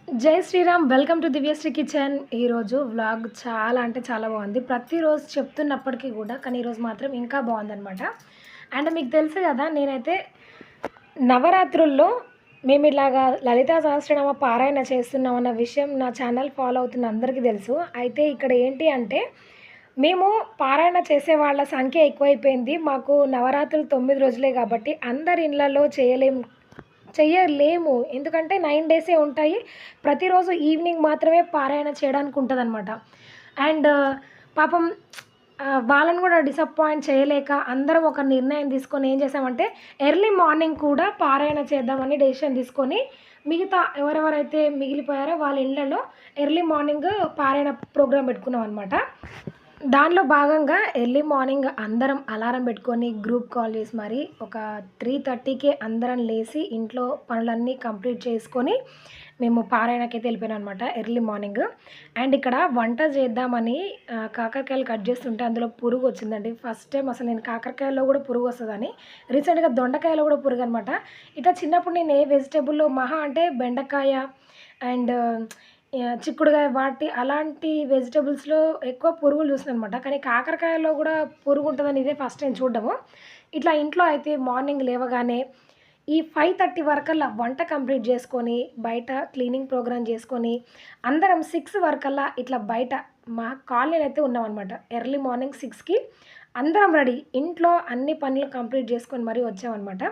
జై Shriram. Welcome to Divyashree kitchen. ఈరోజు vlog చాలా అంటే చాలా బాగుంది. ప్రతిరోజు చెప్తున్నప్పటికీ కూడా కానీ ఈరోజు మాత్రం ఇంకా బాగుందనమాట. అండ్ మీకు తెలుసు కదా, నేనైతే నవరాత్రుల్లో మేము ఇలాగా లలితా సహస్రనామ పారాయణ చేస్తున్నాం అన్న విషయం నా ఛానల్ ఫాలో అవుతున్న అందరికీ తెలుసు. అయితే ఇక్కడ ఏంటి అంటే, మేము పారాయణ చేసే వాళ్ళ సంఖ్య ఎక్కువైపోయింది. మాకు నవరాత్రులు 9 రోజులే కాబట్టి అందరి ఇళ్ళలో చెయ్యలేము. ఎందుకంటే 9 డేసే ఉంటాయి. ప్రతిరోజు ఈవినింగ్ మాత్రమే పారాయణ చేయడానికి ఉంటదనమాట. అండ్ పాపం వాళ్ళని కూడా డిసప్పాయింట్ చేయలేక అందరం ఒక నిర్ణయం తీసుకొని ఏం చేసామంటే, ఎర్లీ మార్నింగ్ కూడా పారాయణ చేద్దామని డెసిషన్ తీసుకొని, మిగతా ఎవరెవరైతే మిగిలిపోయారో వాళ్ళ ఇళ్ళలో ఎర్లీ మార్నింగ్ పారాయణ ప్రోగ్రాం పెట్టుకున్నాం అనమాట. దానిలో భాగంగా ఎర్లీ మార్నింగ్ అందరం అలారం పెట్టుకొని గ్రూప్ కాల్ చేసి మరి ఒక 3:30కే అందరం లేచి ఇంట్లో పనులన్నీ కంప్లీట్ చేసుకొని మేము పారాయణకైతే వెళ్ళిపోయాం అనమాట ఎర్లీ మార్నింగ్. అండ్ ఇక్కడ వంట చేద్దామని కాకరకాయలు కట్ చేస్తుంటే అందులో పురుగు వచ్చిందండి. ఫస్ట్ టైం అసలు నేను కాకరకాయలో కూడా పురుగు వస్తుందని. రీసెంట్గా దొండకాయలో కూడా పురుగు అనమాట. ఇట్లా చిన్నప్పుడు నేను ఏ వెజిటేబుల్లో మహా అంటే బెండకాయ అండ్ చిక్కుడుకాయ అలాంటి వెజిటబుల్స్‌లో ఎక్కువ పురుగులు చూసాననమాట. కానీ కాకరకాయలో కూడా పురుగు ఉంటదని ఇదే ఫస్ట్ టైం చూడడము. ఇట్లా ఇంట్లో అయితే మార్నింగ్ లేవగానే ఈ 5:30 వరకల్లా వంట కంప్లీట్ చేసుకొని, బయట క్లీనింగ్ ప్రోగ్రామ్ చేసుకొని, అందరం 6 వరకల్లా ఇట్లా బయట మా కాలనీలో అయితే ఉన్నామనమాట. ఎర్లీ మార్నింగ్ 6కి అందరం రెడీ. ఇంట్లో అన్ని పనులు కంప్లీట్ చేసుకొని మరీ వచ్చామనమాట.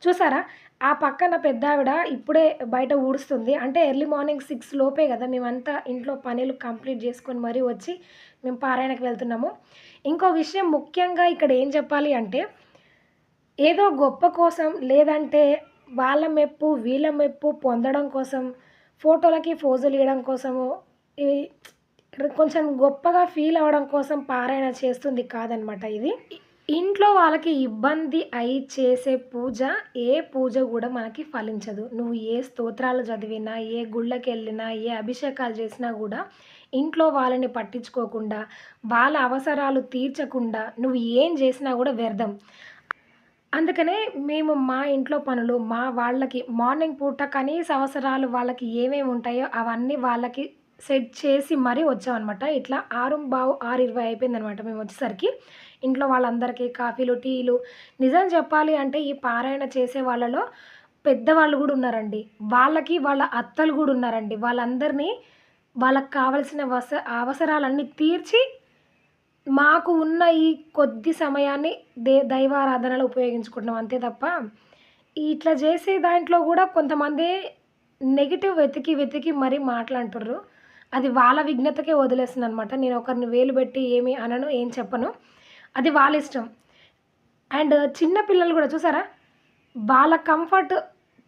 చూసారా, ఆ పక్కన పెద్దావిడ ఇప్పుడే బయట ఊడుస్తుంది. అంటే ఎర్లీ మార్నింగ్ 6 లోపే కదా మేమంతా ఇంట్లో పనులు కంప్లీట్ చేసుకొని మరీ వచ్చి మేము పారాయణకి వెళ్తున్నాము. ఇంకో విషయం ముఖ్యంగా ఇక్కడ ఏం చెప్పాలి అంటే, ఏదో గొప్ప కోసం లేదంటే వాళ్ళ మెప్పు, వీళ్ళ మెప్పు పొందడం కోసం, ఫోటోలకి పోజులు ఇవ్వడం కోసము, ఈ కొంచెం గొప్పగా ఫీల్ అవ్వడం కోసం పారాయణ చేస్తుంది కాదనమాట ఇది. ఇంట్లో వాళ్ళకి ఇబ్బంది అయి చేసే పూజ, ఏ పూజ కూడా మనకి ఫలించదు. నువ్వు ఏ స్తోత్రాలు చదివినా, ఏ గుళ్ళకెళ్ళినా, ఏ అభిషేకాలు చేసినా కూడా ఇంట్లో వాళ్ళని పట్టించుకోకుండా, వాళ్ళ అవసరాలు తీర్చకుండా నువ్వు ఏం చేసినా కూడా వ్యర్థం. అందుకనే మేము మా ఇంట్లో పనులు మా వాళ్ళకి మార్నింగ్ పూట కనీస అవసరాలు వాళ్ళకి ఏమేమి ఉంటాయో అవన్నీ వాళ్ళకి సెట్ చేసి మరీ వచ్చామనమాట. ఇట్లా 6:15, 6:20 అయిపోయిందనమాట మేము వచ్చేసరికి. ఇంట్లో వాళ్ళందరికీ కాఫీలు, టీలు. నిజం చెప్పాలి అంటే ఈ పారాయణ చేసే వాళ్ళలో పెద్దవాళ్ళు కూడా ఉన్నారండి. వాళ్ళకి వాళ్ళ అత్తలు కూడా ఉన్నారండి. వాళ్ళందరినీ వాళ్ళకి కావాల్సిన అవసరాలన్నీ తీర్చి మాకు ఉన్న ఈ కొద్ది సమయాన్ని దైవారాధనలో ఉపయోగించుకుంటున్నాం అంతే తప్ప, ఇట్లా చేసే దాంట్లో కూడా కొంతమంది నెగెటివ్ వెతికి మరీ మాటలంటుర్రు. అది వాళ్ళ విఘ్నతకే వదిలేస్తుందనమాట. నేను ఒకరిని వేలు పెట్టి ఏమి అనను, ఏం చెప్పను. అది వాళ్ళ ఇష్టం. అండ్ చిన్న పిల్లలు కూడా చూసారా, వాళ్ళ కంఫర్ట్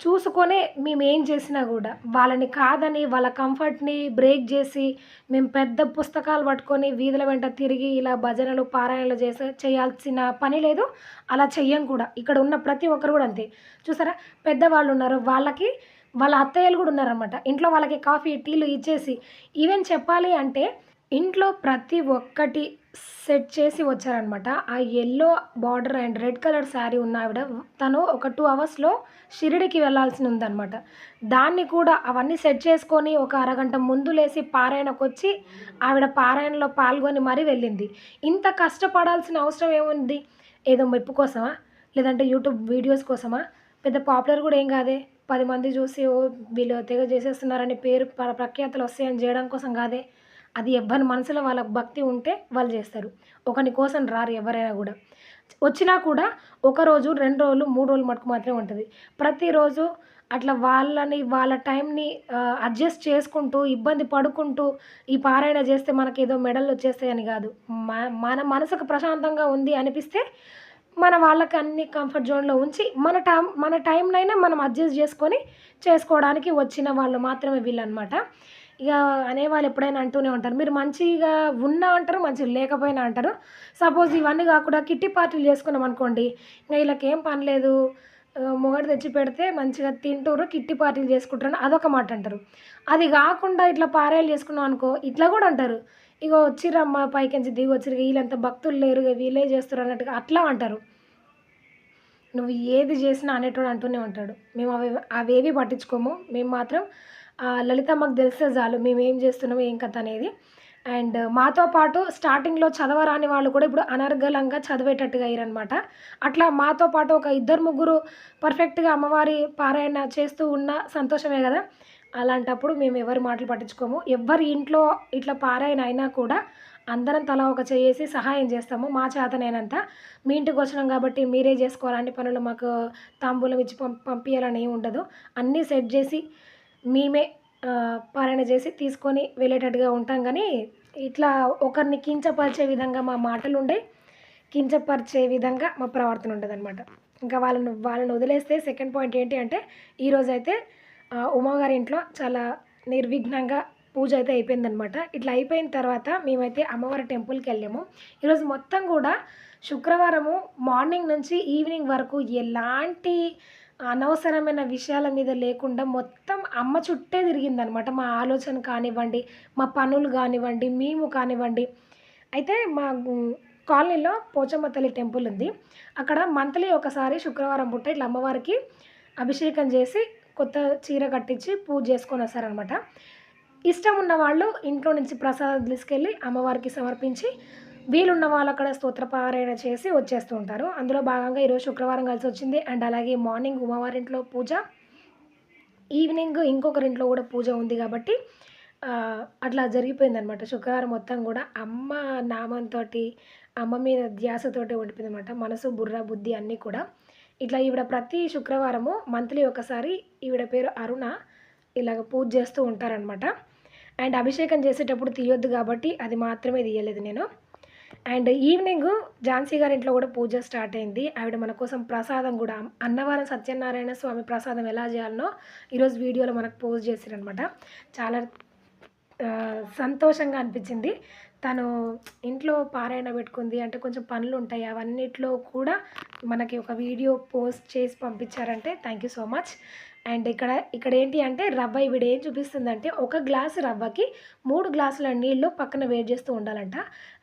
చూసుకొనే మేమేం చేసినా గూడా, వాళ్ళని కాదని వాళ్ళ కంఫర్ట్‌ని బ్రేక్ జేసి, మేము పెద్ద పుస్తకాలు పట్టుకొని వీధుల వెంట తిరిగి ఇలా భజనలు, పారాయణలు చేయాల్సిన పని లేదు. అలా చెయ్యం కూడా. ఇక్కడ ఉన్న ప్రతి ఒక్కరు గూడా అంతే. చూసారా, పెద్దవాళ్ళున్నారు. వాళ్ళకి వాళ్ళ అత్తయ్యలు గూడా ఉన్నారనమాట. ఇంట్లో వాళ్ళకి కాఫీ, టీలు ఇచ్చేసి ఈవెన్ చెప్పాలి అంటే ఇంట్లో ప్రతి ఒక్కటి సెట్ చేసి వచ్చారనమాట. ఆ yellow border and red colour sari ఉన్నావిడ తను ఒక 2 అవర్స్‌లో షిరిడీకి వెళ్ళాల్సి ఉందనమాట. దాన్ని కూడా అవన్నీ సెట్ చేసుకొని ఒక అరగంట ముందు లేసి పారాయణకొచ్చి ఆవిడ పారాయణలో పాల్గొని మరీ వెళ్ళింది. ఇంత కష్టపడాల్సిన అవసరం ఏముంది? ఏదో మెప్పు కోసమా? లేదంటే యూట్యూబ్ వీడియోస్ కోసమా? పెద్ద పాపులర్ కూడా ఏం కాదే. 10 మంది చూసి ఓహ్! వీళ్ళు తెగ చేసేస్తున్నారని పేరు ప్రఖ్యాతలు వస్తాయని చేయడం కోసం కాదే. అది ఎవ్వరి మనసులో వాళ్ళకి భక్తి ఉంటే వాళ్ళు చేస్తారు. ఒకని కోసం రారు ఎవరైనా గూడా. వచ్చినా కూడా ఒకరోజు, 2 రోజులు, 3 రోజులు మటుకు మాత్రమే ఉంటది. ప్రతిరోజు అట్లా వాళ్ళ టైంని అడ్జస్ట్ చేసుకుంటూ, ఇబ్బంది పడుకుంటూ ఈ పారాయణ చేస్తే మనకేదో మెడలొచ్చేస్తాయని గాదు. మన మనసుకు ప్రశాంతంగా ఉంది అనిపిస్తే మన వాళ్ళకి అన్ని కంఫర్ట్ జోన్‌లో ఉంచి మన టైంనైనా మనం అడ్జస్ట్ చేసుకొని చేసుకోవడానికి వచ్చిన వాళ్ళు మాత్రమే వీళ్ళనమాట. ఇక అనేవాళ్ళు ఎప్పుడైనా అంటూనే ఉంటారు. మీరు మంచిగా ఉన్నా అంటారు, మంచిగా లేకపోయినా అంటారు. సపోజ్ ఇవన్నీ కాకుండా కిట్టి పార్టీలు చేసుకున్నామనుకోండి, ఇంగ ఈళ్ళకేం పని లేదు. మొగుడు తెచ్చి పెడితే మంచిగా తింటుర్రు, కిట్టి పార్టీలు చేసుకుంటారని అదొక మాట అంటారు. అది కాకుండా ఇట్లా పారాయణలు చేసుకున్నాం అనుకో, ఇట్లా కూడా అంటారు. ఇగో వచ్చిర్రమ్మ పైకెంచి దిగొచ్చిర్రు, ఈళ్ళంత భక్తులు లేరు, వీళ్ళే చేస్తుర్రు అన్నట్టుగా అట్లా అంటారు. నువ్వు ఏది చేసినా అనేటోడు అంటూనే ఉంటాడు. మేము అవేవి పట్టించుకోము. మేము మాత్రం లలితమ్మకు తెలిస్తే చాలు మేమేం చేస్తున్నామో ఏం కథ అనేది. అండ్ మాతో పాటు స్టార్టింగ్‌లో చదవరాని వాళ్ళు కూడా ఇప్పుడు అనర్గళంగా చదివేటట్టుగా అయ్యారనమాట. అట్లా మాతో పాటు ఒక ఇద్దరు, ముగ్గురు పర్ఫెక్ట్‌గా అమ్మవారి పారాయణ చేస్తూ ఉన్న సంతోషమే గదా! అలాంటప్పుడు మేము ఎవరి మాటలు పట్టించుకోము. ఎవ్వరి ఇంట్లో ఇట్లా పారాయణ అయినా కూడా అందరం తలా ఒక చెయ్యేసి సహాయం చేస్తాము. మా చేతనైనంత. మీ ఇంటికొచ్చినాం కాబట్టి మీరే జేసుకోవాలి అన్ని పనులు మాకు తాంబూలం ఇచ్చి పంపియాలని ఏమి ఉండదు. అన్నీ సెట్ జేసి మేమే పారాయణ చేసి తీసుకొని వెళ్ళేటట్టుగా ఉంటాం గానీ, ఇట్లా ఒకరిని కించపరిచే విధంగా మా మాటలుండయి. కించపరిచే విధంగా మా ప్రవర్తన ఉండదనమాట. ఇంకా వాళ్ళని వదిలేస్తే సెకండ్ పాయింట్ ఏంటి అంటే, ఈరోజైతే ఉమాగారి ఇంట్లో చాలా నిర్విఘ్నంగా పూజ అయితే అయిపోయిందనమాట. ఇట్లా అయిపోయిన తర్వాత మేమైతే అమ్మవారి టెంపుల్‌కెళ్ళాము. ఈరోజు మొత్తం గూడా శుక్రవారము మార్నింగ్ నుంచి ఈవినింగ్ వరకు ఎలాంటి అనవసరమైన విషయాల మీద లేకుండా మొత్తం అమ్మ చుట్టే తిరిగిందనమాట. మా ఆలోచన కానివ్వండి, మా పనులు గానివ్వండి, మేము కానివ్వండి. అయితే మా కాలనీలో పోచమ్మ తల్లి టెంపుల్ ఉంది. అక్కడ మంత్లీ ఒకసారి శుక్రవారం పూట ఇట్లా అమ్మవారికి అభిషేకం చేసి, కొత్త చీర కట్టించి పూజ చేసుకొని వస్తారనమాట. ఇష్టం ఉన్న వాళ్ళు ఇంట్లో నుంచి ప్రసాదం తీసుకెళ్ళి అమ్మవారికి సమర్పించి, వీలున్న వాళ్ళు అక్కడ స్తోత్ర పారాయణ చేసి వచ్చేస్తూ ఉంటారు. అందులో భాగంగా ఈరోజు శుక్రవారం కలిసొచ్చింది. అండ్ అలాగే మార్నింగ్ ఉమావారింట్లో పూజ, ఈవినింగ్ ఇంకొకరింట్లో కూడా పూజ ఉంది కాబట్టి అట్లా జరిగిపోయిందనమాట. శుక్రవారం మొత్తం కూడా అమ్మ నామంతోటి, అమ్మ మీద ధ్యాసతోటి ఉండిపోయిందనమాట. మనసు, బుర్ర, బుద్ధి అన్నీ కూడా. ఇట్లా ఈవిడ ప్రతి శుక్రవారము మంత్లీ ఒకసారి, ఈవిడ పేరు అరుణ, ఇలాగ పూజ చేస్తూ ఉంటారనమాట. అండ్ అభిషేకం చేసేటప్పుడు తీయొద్దు కాబట్టి అది మాత్రమే తీయలేదు నేను. అండ్ ఈవినింగు ఝాన్సీ గారి ఇంట్లో కూడా పూజ స్టార్ట్ అయింది. ఆవిడ మన కోసం ప్రసాదం కూడా అన్నవరం సత్యనారాయణ స్వామి ప్రసాదం ఎలా చేయాలనో ఈరోజు వీడియోలో మనకు పోస్ట్ చేసిరనమాట. చాలా సంతోషంగా అనిపించింది. తను ఇంట్లో పారాయణ పెట్టుకుంది అంటే కొంచెం పనులు ఉంటాయి. అవన్నిట్లో కూడా మనకి ఒక వీడియో పోస్ట్ చేసి పంపించారంటే thank you so much. And ఇక్కడ ఏంటి అంటే రవ్వ ఈవిడ ఏం చూపిస్తుందంటే, ఒక గ్లాసు రవ్వకి 3 గ్లాసుల నీళ్ళు పక్కన వేడి చేస్తూ ఉండాలంట.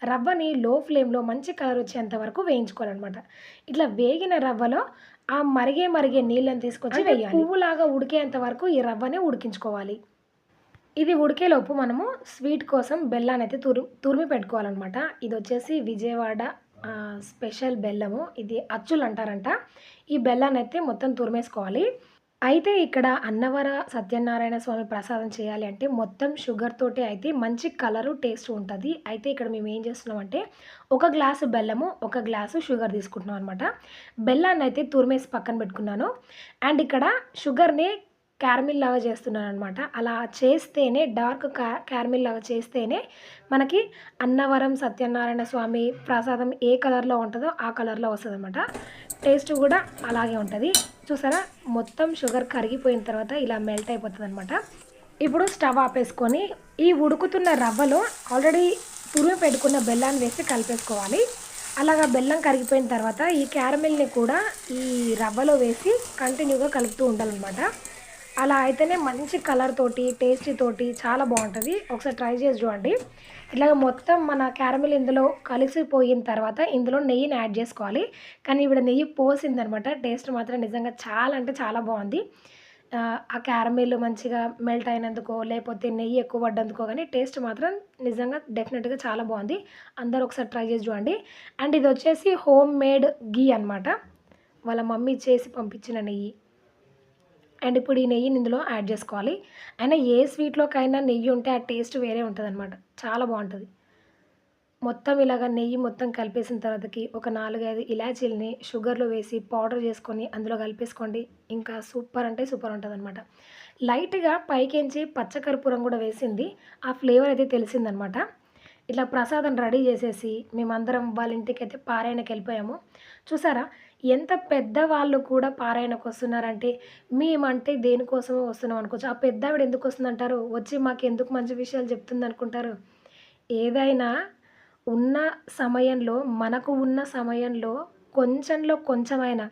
రవ్వని లో ఫ్లేమ్‌లో మంచి కలర్ వచ్చేంత వరకు వేయించుకోవాలనమాట. ఇట్లా వేగిన రవ్వలో ఆ మరిగే నీళ్ళని తీసుకొచ్చి వేయాలి. పువ్వులాగా ఉడికేంత వరకు ఈ రవ్వని ఉడికించుకోవాలి. ఇది ఉడికేలోపు మనము స్వీట్ కోసం బెల్లానైతే తురిమి పెట్టుకోవాలనమాట. ఇదొచ్చేసి విజయవాడ స్పెషల్ బెల్లము. ఇది అచ్చులంటారంట. ఈ బెల్లానైతే మొత్తం తురిమేసుకోవాలి. అయితే ఇక్కడ అన్నవర సత్యనారాయణ స్వామి ప్రసాదం చేయాలి అంటే మొత్తం షుగర్ తోటే అయితే మంచి కలరు, టేస్ట్ ఉంటది. అయితే ఇక్కడ మేము ఏం చేస్తున్నామంటే, ఒక గ్లాసు బెల్లము, ఒక గ్లాసు షుగర్ తీసుకుంటున్నాం అనమాట. బెల్లాన్నయితే తురిమేసి పక్కన పెట్టుకున్నాను. అండ్ ఇక్కడ షుగర్‌ని క్యారమిల్ లాగా చేస్తున్నాననమాట. అలా చేస్తేనే డార్క్ క్యారమిల్ లాగా చేస్తేనే మనకి అన్నవరం సత్యనారాయణ స్వామి ప్రసాదం ఏ కలర్‌లో ఉంటదో ఆ కలర్‌లో వస్తదనమాట. టేస్ట్ కూడా అలాగే ఉంటది. చూసారా, మొత్తం షుగర్ కరిగిపోయిన తర్వాత ఇలా మెల్ట్ అయిపోతుందనమాట. ఇప్పుడు స్టవ్ ఆపేసుకొని ఈ ఉడుకుతున్న రవ్వలో ఆల్రెడీ తురిమి పెట్టుకున్న బెల్లాన్ని వేసి కలిపేసుకోవాలి. అలాగా బెల్లం కరిగిపోయిన తర్వాత ఈ క్యారమిల్‌ని కూడా ఈ రవ్వలో వేసి కంటిన్యూగా కలుపుతూ ఉండాలనమాట. అలా అయితేనే మంచి కలర్ తోటి, టేస్టీ తోటి చాలా బాగుంటుంది. ఒకసారి ట్రై చేసి చూడండి. ఇట్లాగ మొత్తం మన క్యారమిల్ ఇందులో కలిసిపోయిన తర్వాత ఇందులో నెయ్యిని యాడ్ చేసుకోవాలి. కానీ ఈవిడ నెయ్యి పోసిందనమాట. టేస్ట్ మాత్రం నిజంగా చాలా అంటే చాలా బాగుంది. ఆ క్యారమిల్ మంచిగా మెల్ట్ అయినందుకో, లేకపోతే నెయ్యి ఎక్కువ పడ్డందుకో కానీ టేస్ట్ మాత్రం నిజంగా డెఫినెట్‌గా చాలా బాగుంది. అందరూ ఒకసారి ట్రై చేసి చూడండి. అండ్ ఇది వచ్చేసి హోమ్ మేడ్ ఘీ అనమాట. వాళ్ళ మమ్మీ చేసి పంపించిన నెయ్యి. అండ్ ఇప్పుడు ఈ నెయ్యిని ఇందులో యాడ్ చేసుకోవాలి. అయినా ఏ స్వీట్‌లోకైనా నెయ్యి ఉంటే ఆ టేస్ట్ వేరే ఉంటదనమాట. చాలా బాగుంటది. మొత్తం ఇలాగ నెయ్యి మొత్తం కలిపేసిన తర్వాతకి ఒక 4, 5 ఇలాచీలని షుగర్‌లో వేసి పౌడర్ చేసుకొని అందులో కలిపేసుకోండి. ఇంకా సూపర్ అంటే సూపర్ ఉంటదనమాట. లైట్‌గా పైకెంచి పచ్చకర్పూరం కూడా వేసింది. ఆ ఫ్లేవర్ అయితే తెలిసిందనమాట. ఇట్లా ప్రసాదం రెడీ చేసేసి మేమందరం వాళ్ళ ఇంటికైతే పారాయణకెళ్ళిపోయాము. చూసారా, ఎంత పెద్దవాళ్ళు కూడా పారాయణకొస్తున్నారంటే, మేమంటే దేనికోసమో వస్తున్నాం అనుకోవచ్చు. ఆ పెద్దావిడ ఎందుకొస్తుందంటారు? వచ్చి మాకెందుకు మంచి విషయాలు చెప్తుందనుకుంటారు? ఏదైనా ఉన్న సమయంలో, మనకు ఉన్న సమయంలో కొంచెంలో కొంచెమైనా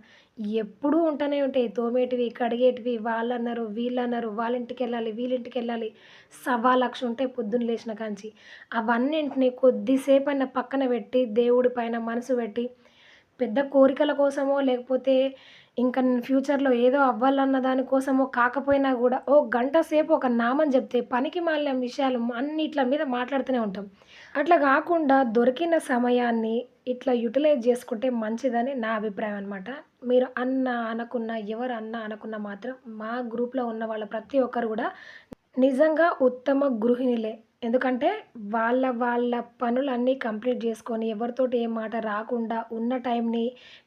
ఎప్పుడూ ఉంటూనే ఉంటాయి. తోమేటివి, కడిగేటివి, వాళ్ళన్నారు, వీళ్ళన్నారు, వాళ్ళింటికెళ్ళాలి, వీళ్ళింటికెళ్ళాలి. 1,00,000 ఉంటాయి పొద్దున్న లేచిన కాంచి. అవన్నింటిని కొద్దిసేపైనా పక్కన పెట్టి, దేవుడి పైన మనసు పెట్టి, పెద్ద కోరికల కోసమో, లేకపోతే ఇంకా నేను ఫ్యూచర్‌లో ఏదో అవ్వాలన్న దాని కోసమో కాకపోయినా గూడా ఓ గంట సేపు ఒక నామం జెప్తే పనికి మాలిన విషయాలు అన్నిట్ల మీద మాట్లాడుతూనే ఉంటాం. అట్లా గాకుండా దొరికిన సమయాన్ని ఇట్లా యుటిలైజ్ జేసుకుంటే మంచిదని నా అభిప్రాయం అనమాట. మీరు అన్నా, అనకున్నా, ఎవరు అన్నా, అనకున్నా మాత్రం మా గ్రూప్‌లో ఉన్న వాళ్ళ ప్రతి ఒక్కరు గూడా నిజంగా ఉత్తమ గృహిణులే. ఎందుకంటే వాళ్ళ పనులన్నీ కంప్లీట్ జేసుకొని ఎవరితోటి ఏ మాట రాకుండా ఉన్న టైంని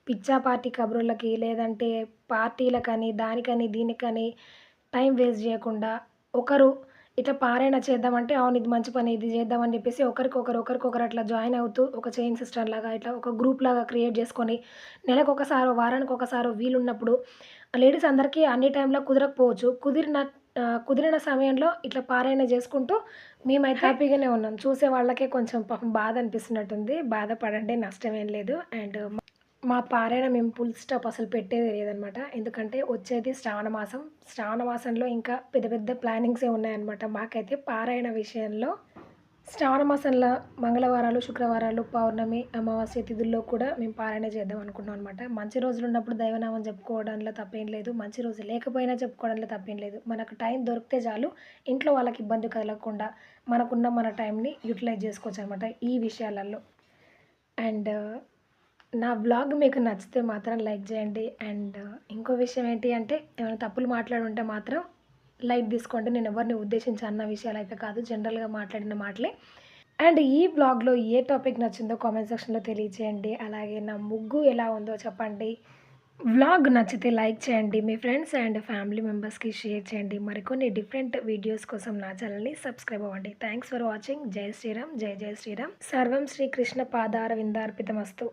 పిచ్చాపార్టీ కబుర్లకి లేదంటే పార్టీలకని, దానికని, దీనికని టైం వేస్ట్ జేయకుండా ఒకరు ఇట్లా పారాయణ చేద్దామంటే అవును ఇది మంచి పని ఇది జేద్దాం అని జెప్పేసి ఒకరికొకరు అట్లా జాయిన్ అవుతూ ఒక చైన్ సిస్టర్‌లాగా ఇట్లా ఒక గ్రూప్‌లాగా క్రియేట్ జేసుకొని నెలకొకసారో, వారానికొకసారో వీలున్నప్పుడు లేడీస్ అందరికీ అన్ని టైంలో కుదరకపోవచ్చు. కుదిరిన సమయంలో ఇట్లా పారాయణ జేసుకుంటూ మేమైతే హ్యాపీగానే ఉన్నాం. చూసే వాళ్ళకే కొంచెం పాపం బాధ అనిపిస్తున్నట్టుంది. బాధపడండి నష్టమేం లేదు. అండ్ మా పారాయణ మేము ఫుల్ స్టాప్ అసలు పెట్టేదే లేదనమాట. ఎందుకంటే వచ్చేది శ్రావణ మాసం. శ్రావణ మాసంలో ఇంకా పెద్ద పెద్ద ప్లానింగ్సే ఉన్నాయన్నమాట మాకైతే పారాయణ విషయంలో. శ్రావణ మాసంలో మంగళవారాలు, శుక్రవారాలు, పౌర్ణమి, అమావాస్య తిథుల్లో కూడా మేము పారాయణ చేద్దాం అనుకుంటున్నాం అనమాట. మంచి రోజులున్నప్పుడు దైవనామం చెప్పుకోవడంలో తప్పేం లేదు. మంచి రోజు లేకపోయినా చెప్పుకోవడంలో తప్పేం లేదు. మనకు టైం దొరికితే చాలు ఇంట్లో వాళ్ళకి ఇబ్బంది కలగకుండా మనకున్న మన టైంని యుటిలైజ్ చేసుకోవచ్చనమాట ఈ విషయాలలో. అండ్ నా వ్లాగ్ మీకు నచ్చితే మాత్రం లైక్ చేయండి. అండ్ ఇంకో విషయం ఏంటి అంటే ఏమైనా తప్పులు మాట్లాడుంటే మాత్రం లైట్ తీసుకోండి. నేను ఎవరిని ఉద్దేశించి అన్న విషయాలైతే కాదు. జనరల్‌గా మాట్లాడిన మాటలే. అండ్ ఈ వ్లాగ్‌లో ఏ టాపిక్ నచ్చిందో కామెంట్ సెక్షన్‌లో తెలియచేయండి. అలాగే నా ముగ్గు ఎలా ఉందో చెప్పండి. వ్లాగ్ నచ్చితే లైక్ చేయండి. మీ ఫ్రెండ్స్ అండ్ ఫ్యామిలీ మెంబర్స్‌కి షేర్ చేయండి. మరికొన్ని డిఫరెంట్ వీడియోస్ కోసం నా ఛానల్‌ని సబ్స్క్రైబ్ అవ్వండి. Thanks for watching. జై శ్రీరామ్. జై జై శ్రీరామ్. సర్వం శ్రీకృష్ణ పాదారవిందార్పితమస్తు.